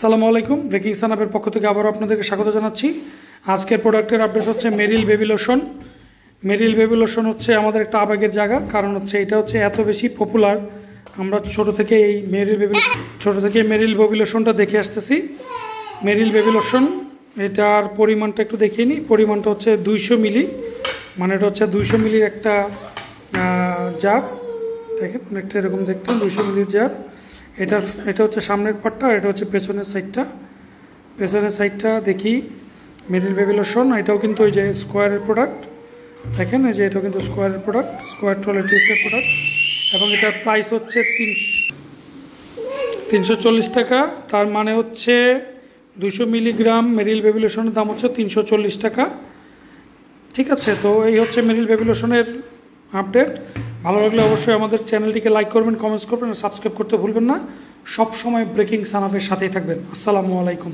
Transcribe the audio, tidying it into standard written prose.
আসসালামু আলাইকুম। ব্রেকিং সানাপের পক্ষ থেকে আবারও আপনাদেরকে স্বাগত জানাচ্ছি। আজকের প্রোডাক্টের আপডেট হচ্ছে মেরিল বেবি লোশন। মেরিল বেবি লোশন হচ্ছে আমাদের একটা আবেগের জায়গা, কারণ হচ্ছে এটা হচ্ছে এত বেশি পপুলার। আমরা ছোট থেকে এই মেরিল বেবি লোশনটা দেখে আসতেছি। মেরিল বেবি লোশন এটার পরিমাণটা একটু দেখিয়ে নিই। পরিমাণটা হচ্ছে 200 মিলি, মানে এটা হচ্ছে 200 মিলির একটা জার। দেখেন অনেকটা এরকম দেখতে, 200 মিলির জার। এটা হচ্ছে সামনের পার্টটা, আর এটা হচ্ছে পেছনের সাইডটা দেখি। মেরিল বেবি লোশন এটাও কিন্তু ওই যে স্কোয়ারের প্রোডাক্ট, দেখেন এই যে এটাও কিন্তু স্কোয়ারের প্রোডাক্ট, স্কোয়ার টয়লেটিসের প্রোডাক্ট, এবং এটার প্রাইস হচ্ছে 340 টাকা। তার মানে হচ্ছে 200 মিলিগ্রাম মেরিল বেবি লোশনের দাম হচ্ছে 340 টাকা। ঠিক আছে, তো এই হচ্ছে মেরিল বেবি লোশনের আপডেট। ভালো লাগলে অবশ্যই আমাদের চ্যানেলটিকে লাইক করবেন, কমেন্টস করবেন, আর সাবস্ক্রাইব করতে ভুলবেন না। সব সময় ব্রেকিং সানাফের সাথেই থাকবেন। আসসালামু আলাইকুম।